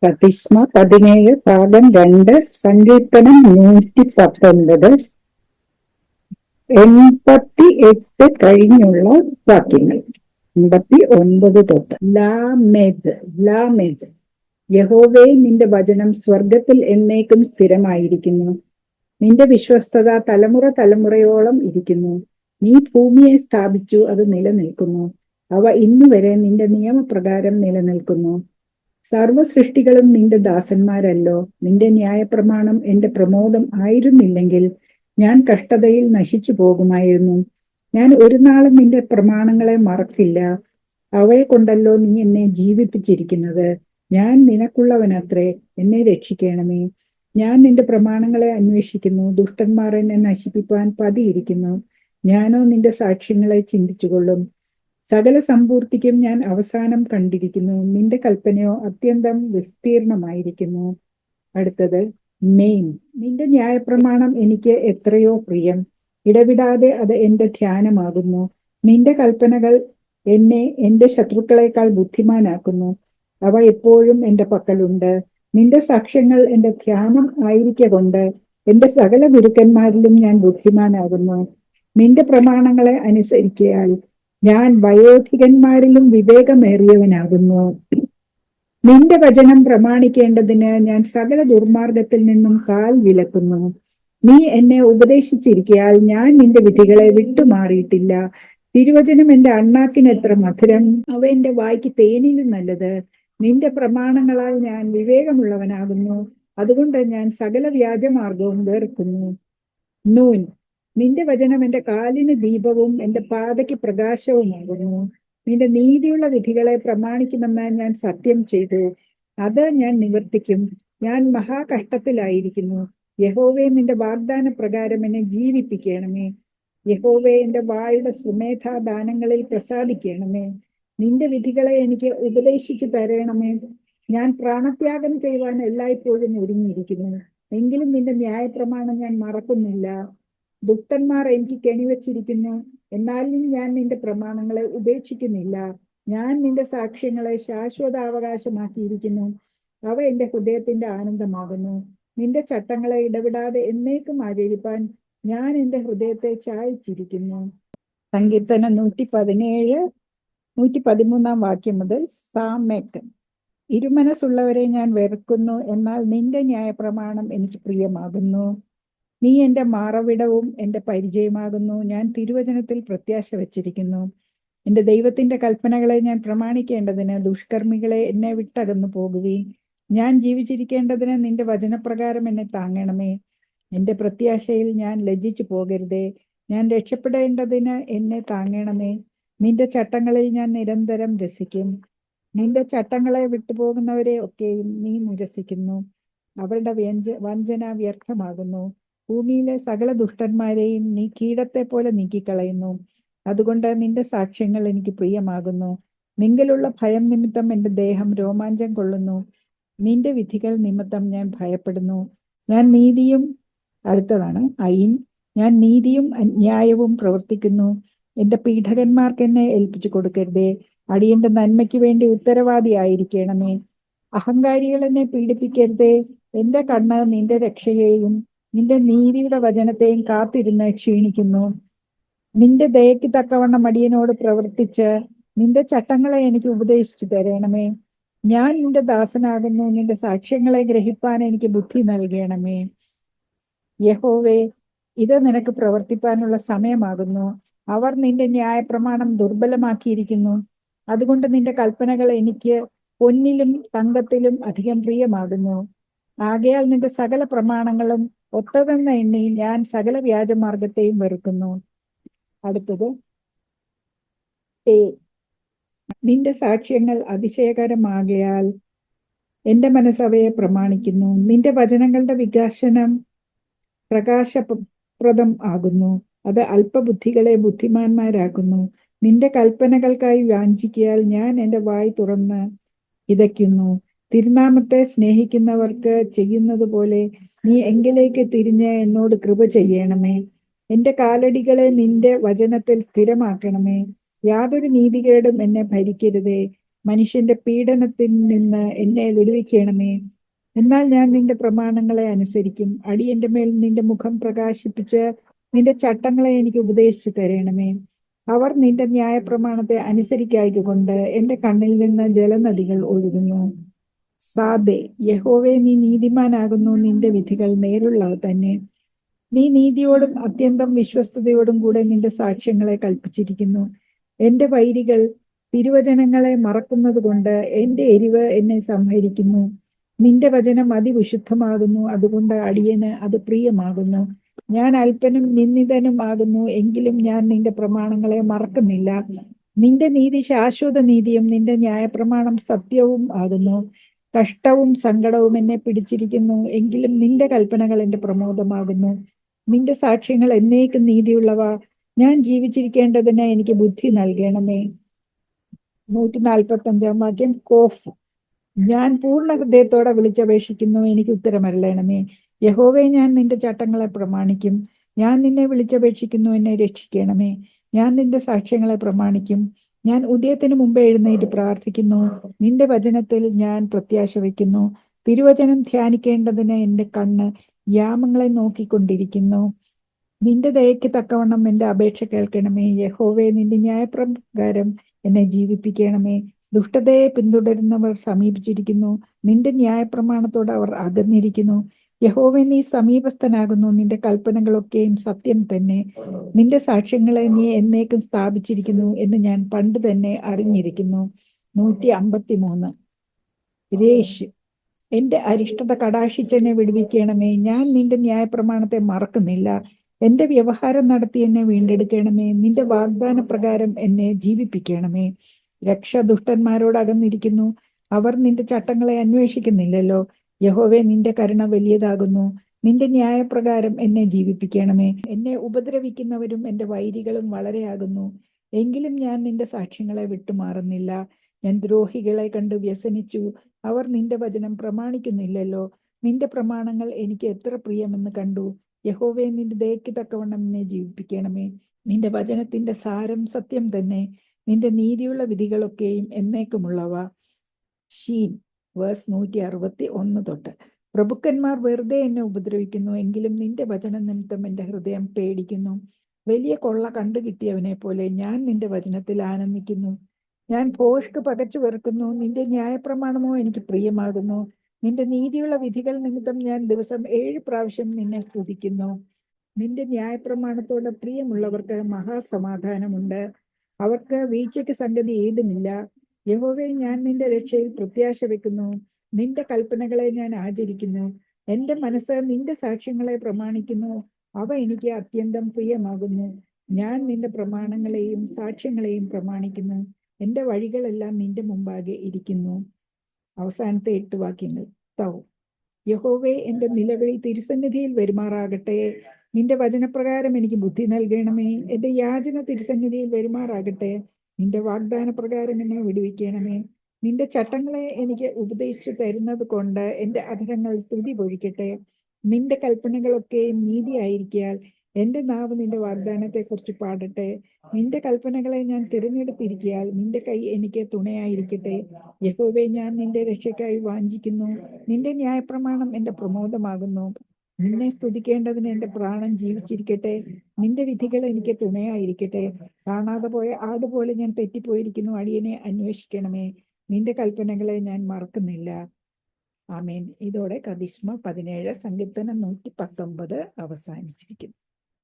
പ്രതിസ്മ 17 ഭാഗം 2 സങ്കീർത്തനം 119 88 കഴിഞ്ഞുള്ള വാക്യങ്ങൾ 89 തൊട്ട്. ലാമെദ് യഹോവേ, നിന്റെ വചനം സ്വർഗത്തിൽ എന്നേക്കും സ്ഥിരമായിരിക്കുന്നു. നിന്റെ വിശ്വസ്തത തലമുറ തലമുറയോളം ഇരിക്കുന്നു. നീ ഭൂമിയെ സ്ഥാപിച്ചു, അത് നിലനിൽക്കുന്നു. അവ ഇന്നുവരെ നിന്റെ നിയമപ്രകാരം നിലനിൽക്കുന്നു. സർവസൃഷ്ടികളും നിന്റെ ദാസന്മാരല്ലോ. നിന്റെ ന്യായപ്രമാണം എന്റെ പ്രമോദം ആയിരുന്നില്ലെങ്കിൽ ഞാൻ കഷ്ടതയിൽ നശിച്ചു പോകുമായിരുന്നു. ഞാൻ ഒരു നാളും നിന്റെ പ്രമാണങ്ങളെ മറക്കില്ല. അവയെ കൊണ്ടല്ലോ നീ എന്നെ ജീവിപ്പിച്ചിരിക്കുന്നത്. ഞാൻ നിനക്കുള്ളവനത്രേ, എന്നെ രക്ഷിക്കണമേ. ഞാൻ നിന്റെ പ്രമാണങ്ങളെ അന്വേഷിക്കുന്നു. ദുഷ്ടന്മാർ എന്നെ നശിപ്പിപ്പാൻ പതിയിരിക്കുന്നു. ഞാനോ നിന്റെ സാക്ഷ്യങ്ങളെ ചിന്തിച്ചുകൊള്ളും. സകല സമ്പൂർത്തിക്കും ഞാൻ അവസാനം കണ്ടിരിക്കുന്നു. നിന്റെ കൽപ്പനയോ അത്യന്തം വിസ്തീർണമായിരിക്കുന്നു. അടുത്തത് മെയിൻ. നിന്റെ ന്യായപ്രമാണം എനിക്ക് എത്രയോ പ്രിയം. ഇടവിടാതെ അത് എന്റെ ധ്യാനമാകുന്നു. നിന്റെ കൽപ്പനകൾ എന്നെ എന്റെ ശത്രുക്കളെക്കാൾ ബുദ്ധിമാനാക്കുന്നു. അവ എപ്പോഴും എന്റെ പക്കലുണ്ട്. നിന്റെ സാക്ഷ്യങ്ങൾ എന്റെ ധ്യാനം ആയിരിക്കൊണ്ട് എന്റെ സകല ഗുരുക്കന്മാരിലും ഞാൻ ബുദ്ധിമാനാകുന്നു. നിന്റെ പ്രമാണങ്ങളെ അനുസരിക്കയാൽ ഞാൻ വയോധികന്മാരിലും വിവേകമേറിയവനാകുന്നു. നിന്റെ വചനം പ്രമാണിക്കേണ്ടതിന് ഞാൻ സകല ദുർമാർഗത്തിൽ നിന്നും കാൽ വിലക്കുന്നു. നീ എന്നെ ഉപദേശിച്ചിരിക്കയാൽ ഞാൻ നിന്റെ വിധികളെ വിട്ടുമാറിയിട്ടില്ല. തിരുവചനം എന്റെ അണ്ണാക്കിന് എത്ര മധുരം, അവ എന്റെ വായ്ക്ക് തേനിലും നല്ലത്. നിന്റെ പ്രമാണങ്ങളാൽ ഞാൻ വിവേകമുള്ളവനാകുന്നു. അതുകൊണ്ട് ഞാൻ സകല വ്യാജമാർഗവും വെറുക്കുന്നു. നൂൻ. നിന്റെ വചനം എന്റെ കാലിന് ദീപവും എന്റെ പാതയ്ക്ക് പ്രകാശവുമാകുന്നു. നിന്റെ നീതിയുള്ള വിധികളെ പ്രമാണിക്കുമെന്ന് ഞാൻ സത്യം ചെയ്തു. അത് ഞാൻ നിവർത്തിക്കും. ഞാൻ മഹാകഷ്ടത്തിലായിരിക്കുന്നു. യഹോവേ, നിന്റെ വാഗ്ദാന പ്രകാരം എന്നെ ജീവിപ്പിക്കണമേ. യഹോവേ, എന്റെ വായുടെ സ്വമേധാദാനങ്ങളിൽ പ്രസാദിക്കണമേ. നിന്റെ വിധികളെ എനിക്ക് ഉപദേശിച്ചു തരണമേ. ഞാൻ പ്രാണത്യാഗം ചെയ്യുവാൻ എല്ലായ്പ്പോഴും ഒരുങ്ങിയിരിക്കുന്നു. എങ്കിലും നിന്റെ ന്യായപ്രമാണം ഞാൻ മറക്കുന്നില്ല. ദുഷ്ടന്മാർ എനിക്ക് കെണിവച്ചിരിക്കുന്നു, എന്നാലും ഞാൻ നിന്റെ പ്രമാണങ്ങളെ ഉപേക്ഷിക്കുന്നില്ല. ഞാൻ നിന്റെ സാക്ഷ്യങ്ങളെ ശാശ്വതാവകാശമാക്കിയിരിക്കുന്നു. അവ എന്റെ ഹൃദയത്തിന്റെ ആനന്ദമാകുന്നു. നിന്റെ ചട്ടങ്ങളെ ഇടവിടാതെ എന്നേക്കും ആചരിപ്പാൻ ഞാൻ എന്റെ ഹൃദയത്തെ ചായച്ചിരിക്കുന്നു. സങ്കീർത്തനം 117 113 വാക്യം മുതൽ. സാമെക്ക്. ഇരുമനസ്സുള്ളവരെ ഞാൻ വെറുക്കുന്നു, എന്നാൽ നിന്റെ ന്യായപ്രമാണം എനിക്ക് പ്രിയമാകുന്നു. നീ എന്റെ മാറവിടവും എന്റെ പരിചയമാകുന്നു. ഞാൻ തിരുവചനത്തിൽ പ്രത്യാശ വച്ചിരിക്കുന്നു. എന്റെ ദൈവത്തിന്റെ കൽപ്പനകളെ ഞാൻ പ്രമാണിക്കേണ്ടതിന് ദുഷ്കർമ്മികളെ എന്നെ വിട്ടകന്നു പോകുവീൻ. ഞാൻ ജീവിച്ചിരിക്കേണ്ടതിന് നിന്റെ വചനപ്രകാരം എന്നെ താങ്ങണമേ. എന്റെ പ്രത്യാശയിൽ ഞാൻ ലജ്ജിച്ചു പോകരുതേ. ഞാൻ രക്ഷപ്പെടേണ്ടതിന് എന്നെ താങ്ങണമേ. നിന്റെ ചട്ടങ്ങളിൽ ഞാൻ നിരന്തരം രസിക്കും. നിന്റെ ചട്ടങ്ങളെ വിട്ടുപോകുന്നവരെ ഒക്കെയും നീ നിരസിക്കുന്നു. അവരുടെ വഞ്ചന വ്യർത്ഥമാകുന്നു. ഭൂമിയിലെ സകല ദുഷ്ടന്മാരെയും നീ കീടത്തെ പോലെ നീക്കിക്കളയുന്നു. അതുകൊണ്ട് നിന്റെ സാക്ഷ്യങ്ങൾ എനിക്ക് പ്രിയമാകുന്നു. നിങ്കലുള്ള ഭയം നിമിത്തം എന്റെ ദേഹം രോമാഞ്ചം കൊള്ളുന്നു. നിന്റെ വിധികൾ നിമിത്തം ഞാൻ ഭയപ്പെടുന്നു. ഞാൻ നീതിയും ഞാൻ നീതിയും ന്യായവും പ്രവർത്തിക്കുന്നു. എന്റെ പീഡകന്മാർക്ക് എന്നെ ഏൽപ്പിച്ചു കൊടുക്കരുതേ. അടിയന്റെ നന്മയ്ക്ക് വേണ്ടി ഉത്തരവാദിയായിരിക്കണമേ. അഹങ്കാരികൾ എന്നെ പീഡിപ്പിക്കരുതേ. എന്റെ കണ്ണ് നിന്റെ രക്ഷയെയും നിന്റെ നീതിയുടെ വചനത്തെയും കാത്തിരുന്ന് ക്ഷീണിക്കുന്നു. നിന്റെ ദയയ്ക്ക് തക്കവണ്ണം അടിയനോട് പ്രവർത്തിച്ച് നിന്റെ ചട്ടങ്ങളെ എനിക്ക് ഉപദേശിച്ചു തരണമേ. ഞാൻ നിന്റെ ദാസനാകുന്നു. നിന്റെ സാക്ഷ്യങ്ങളെ ഗ്രഹിപ്പാൻ എനിക്ക് ബുദ്ധി നൽകണമേ. യഹോവേ, ഇത് നിനക്ക് പ്രവർത്തിപ്പാനുള്ള സമയമാകുന്നു. അവർ നിന്റെ ന്യായപ്രമാണം ദുർബലമാക്കിയിരിക്കുന്നു. അതുകൊണ്ട് നിന്റെ കൽപ്പനകൾ എനിക്ക് പൊന്നിലും തങ്കത്തിലും അധികം പ്രിയമാകുന്നു. ആകയാൽ നിന്റെ സകല പ്രമാണങ്ങളും ഒത്തതെന്ന എണ്ണിയിൽ ഞാൻ സകല വ്യാജമാർഗത്തെയും വെറുക്കുന്നു. അടുത്തത് നിന്റെ സാക്ഷ്യങ്ങൾ അതിശയകരമാകയാൽ എന്റെ മനസ്സവയെ പ്രമാണിക്കുന്നു. നിന്റെ വചനങ്ങളുടെ വികാസനം പ്രകാശപ്രദം ആകുന്നു. അത് അല്പബുദ്ധികളെ ബുദ്ധിമാന്മാരാക്കുന്നു. നിന്റെ കൽപ്പനകൾക്കായി വാഞ്ചിക്കയാൽ ഞാൻ എന്റെ വായ് തുറന്ന് ഇതയ്ക്കുന്നു. തിരുനാമത്തെ സ്നേഹിക്കുന്നവർക്ക് ചെയ്യുന്നത് പോലെ നീ എങ്കിലേക്ക് തിരിഞ്ഞ് എന്നോട് കൃപ ചെയ്യണമേ. എന്റെ കാലടികളെ നിന്റെ വചനത്തിൽ സ്ഥിരമാക്കണമേ. യാതൊരു നീതികേടും എന്നെ ഭരിക്കരുതേ. മനുഷ്യന്റെ പീഡനത്തിൽ നിന്ന് എന്നെ വിടുവിക്കണമേ. എന്നാൽ ഞാൻ നിന്റെ പ്രമാണങ്ങളെ അനുസരിക്കും. അടിയന്റെ മേൽ നിന്റെ മുഖം പ്രകാശിപ്പിച്ച് നിന്റെ ചട്ടങ്ങളെ എനിക്ക് ഉപദേശിച്ചു തരണമേ. അവർ നിന്റെ ന്യായപ്രമാണത്തെ അനുസരിക്കായ്കൊണ്ട് എന്റെ കണ്ണിൽ നിന്ന് ജലനദികൾ ഒഴുകുന്നു. സാദേ, യഹോവേ, നീ നീതിമാനാകുന്നു, നിന്റെ വിധികൾ നേരുള്ളവ തന്നെ. നീ നീതിയോടും അത്യന്തം വിശ്വസ്തയോടും കൂടെ നിന്റെ സാക്ഷ്യങ്ങളെ കൽപ്പിച്ചിരിക്കുന്നു. എന്റെ വൈരികൾ തിരുവചനങ്ങളെ മറക്കുന്നത് കൊണ്ട് എന്റെ എരിവ് എന്നെ സംഹരിക്കുന്നു. നിന്റെ വചനം അതിവിശുദ്ധമാകുന്നു, അതുകൊണ്ട് അടിയന് അത് പ്രിയമാകുന്നു. ഞാൻ അല്പനും നിന്ദിതനും ആകുന്നു, എങ്കിലും ഞാൻ നിന്റെ പ്രമാണങ്ങളെ മറക്കുന്നില്ല. നിന്റെ നീതി ശാശ്വത നീതിയും നിന്റെ ന്യായപ്രമാണം സത്യവും ആകുന്നു. കഷ്ടവും സങ്കടവും എന്നെ പിടിച്ചിരിക്കുന്നു, എങ്കിലും നിന്റെ കൽപ്പനകൾ എന്റെ പ്രമോദമാകുന്നു. നിന്റെ സാക്ഷ്യങ്ങൾ എന്നേക്കും നീതിയുള്ളവ. ഞാൻ ജീവിച്ചിരിക്കേണ്ടതിന് എനിക്ക് ബുദ്ധി നൽകണമേ. 145 വാക്യം. കോഫ്. ഞാൻ പൂർണ്ണ ഹൃദയത്തോടെ വിളിച്ചപേക്ഷിക്കുന്നു, എനിക്ക് ഉത്തരമരുളണമേ. യഹോവേ, ഞാൻ നിന്റെ ചട്ടങ്ങളെ പ്രമാണിക്കും. ഞാൻ നിന്നെ വിളിച്ചപേക്ഷിക്കുന്നു, എന്നെ രക്ഷിക്കണമേ. ഞാൻ നിന്റെ സാക്ഷ്യങ്ങളെ പ്രമാണിക്കും. ഞാൻ ഉദയത്തിന് മുമ്പേ എഴുന്നേറ്റ് പ്രാർത്ഥിക്കുന്നു. നിന്റെ വചനത്തിൽ ഞാൻ പ്രത്യാശ വയ്ക്കുന്നു. തിരുവചനം ധ്യാനിക്കേണ്ടതിന് എന്റെ കണ്ണ് യാമങ്ങളെ നോക്കിക്കൊണ്ടിരിക്കുന്നു. നിന്റെ ദയയ്ക്ക് തക്കവണ്ണം എന്റെ അപേക്ഷ കേൾക്കണമേ. യഹോവേ, നിന്റെ ന്യായപ്രകാരം എന്നെ ജീവിപ്പിക്കണമേ. ദുഷ്ടതയെ പിന്തുടരുന്നവർ സമീപിച്ചിരിക്കുന്നു, നിന്റെ ന്യായപ്രമാണത്തോട് അവർ അകന്നിരിക്കുന്നു. യഹോവേ, നീ സമീപസ്ഥനാകുന്നു, നിന്റെ കൽപ്പനകളൊക്കെയും സത്യം തന്നെ. നിന്റെ സാക്ഷ്യങ്ങളെ നീ എന്നേക്കും സ്ഥാപിച്ചിരിക്കുന്നു എന്ന് ഞാൻ പണ്ട് തന്നെ അറിഞ്ഞിരിക്കുന്നു. 153. രേഷ്. എന്റെ അരിഷ്ടത കടാക്ഷിച്ചെന്നെ വിടുവിക്കണമേ. ഞാൻ നിന്റെ ന്യായപ്രമാണത്തെ മറക്കുന്നില്ല. എന്റെ വ്യവഹാരം നടത്തി എന്നെ വീണ്ടെടുക്കണമേ. നിന്റെ വാഗ്ദാന പ്രകാരം എന്നെ ജീവിപ്പിക്കണമേ. രക്ഷ ദുഷ്ടന്മാരോട് അകന്നിരിക്കുന്നു, അവർ നിന്റെ ചട്ടങ്ങളെ അന്വേഷിക്കുന്നില്ലല്ലോ. യഹോവേ, നിന്റെ കരുണ വലിയതാകുന്നു, നിന്റെ ന്യായപ്രകാരം എന്നെ ജീവിപ്പിക്കണമേ. എന്നെ ഉപദ്രവിക്കുന്നവരും എന്റെ വൈരികളും വളരെയാകുന്നു, എങ്കിലും ഞാൻ നിന്റെ സാക്ഷ്യങ്ങളെ വിട്ടുമാറുന്നില്ല. ഞാൻ ദ്രോഹികളെ കണ്ട് വ്യസനിച്ചു, അവർ നിന്റെ വചനം പ്രമാണിക്കുന്നില്ലല്ലോ. നിന്റെ പ്രമാണങ്ങൾ എനിക്ക് എത്ര പ്രിയമെന്ന് കണ്ടു. യഹോവേ, നിന്റെ ദയയ്ക്ക് തക്കവണ്ണം എന്നെ ജീവിപ്പിക്കണമേ. നിന്റെ വചനത്തിന്റെ സാരം സത്യം തന്നെ, നിന്റെ നീതിയുള്ള വിധികളൊക്കെയും എന്നേക്കുമുള്ളവ. ഷീൻ. വേഴ്സ് 161 തൊട്ട്. പ്രഭുക്കന്മാർ വെറുതെ എന്നെ ഉപദ്രവിക്കുന്നു, എങ്കിലും നിന്റെ വചന നിമിത്തം എന്റെ ഹൃദയം പേടിക്കുന്നു. വലിയ കൊള്ള കണ്ടു കിട്ടിയവനെ പോലെ ഞാൻ നിന്റെ വചനത്തിൽ ആനന്ദിക്കുന്നു. ഞാൻ ഭോഷ്ക് പകച്ചു വെറുക്കുന്നു, നിന്റെ ന്യായപ്രമാണമോ എനിക്ക് പ്രിയമാകുന്നു. നിന്റെ നീതിയുള്ള വിധികൾ നിമിത്തം ഞാൻ ദിവസം 7 പ്രാവശ്യം നിന്നെ സ്തുതിക്കുന്നു. നിന്റെ ന്യായപ്രമാണത്തോട് പ്രിയമുള്ളവർക്ക് മഹാസമാധാനമുണ്ട്, അവർക്ക് വീഴ്ചയ്ക്ക് സംഗതി ഏതുമില്ല. യഹോവേ, ഞാൻ നിന്റെ രക്ഷയിൽ പ്രത്യാശ വെക്കുന്നു, നിന്റെ കൽപ്പനകളെ ഞാൻ ആചരിക്കുന്നു. എന്റെ മനസ്സ് നിന്റെ സാക്ഷ്യങ്ങളെ പ്രമാണിക്കുന്നു, അവ എനിക്ക് അത്യന്തം പ്രിയമാകുന്നു. ഞാൻ നിന്റെ പ്രമാണങ്ങളെയും സാക്ഷ്യങ്ങളെയും പ്രമാണിക്കുന്നു, എന്റെ വഴികളെല്ലാം നിന്റെ മുമ്പാകെ ഇരിക്കുന്നു. അവസാനത്തെ 8 വാക്യങ്ങൾ. തൗ. യഹോവേ, എന്റെ നിലവിളി തിരുസന്നിധിയിൽ വരുമാറാകട്ടെ. നിന്റെ വചനപ്രകാരം എനിക്ക് ബുദ്ധി നൽകണമേ. എന്റെ യാചന തിരുസന്നിധിയിൽ വരുമാറാകട്ടെ. നിന്റെ വാഗ്ദാന പ്രകാരം എന്നെ വിടുവിക്കണമേ. നിന്റെ ചട്ടങ്ങളെ എനിക്ക് ഉപദേശിച്ചു തരുന്നത് കൊണ്ട് എന്റെ അധരങ്ങൾ സ്തുതി പൊഴിക്കട്ടെ. നിന്റെ കൽപ്പനകളൊക്കെയും നീതിയായിരിക്കാൽ എന്റെ നാവ് നിന്റെ വാഗ്ദാനത്തെ കുറിച്ച് പാടട്ടെ. നിന്റെ കൽപ്പനകളെ ഞാൻ തിരഞ്ഞെടുത്തിരിക്കയാൽ നിന്റെ കൈ എനിക്ക് തുണയായിരിക്കട്ടെ. യഹോവേ, ഞാൻ നിന്റെ രക്ഷയ്ക്കായി വാഞ്ചിക്കുന്നു, നിന്റെ ന്യായപ്രമാണം എന്റെ പ്രമോദമാകുന്നു. നിന്നെ സ്തുതിക്കേണ്ടതിന് എന്റെ പ്രാണൻ ജീവിച്ചിരിക്കട്ടെ. നിന്റെ വിധികൾ എനിക്ക് തുണയായിരിക്കട്ടെ. കാണാതെ പോയ ആടുപോലെ ഞാൻ തെറ്റിപ്പോയിരിക്കുന്നു, അടിയനെ അന്വേഷിക്കണമേ. നിന്റെ കൽപ്പനകളെ ഞാൻ മറക്കുന്നില്ല. ആമേൻ. ഇതോടെ കദിഷ്മ 17 സങ്കീർത്തനം 119 അവസാനിച്ചിരിക്കുന്നു.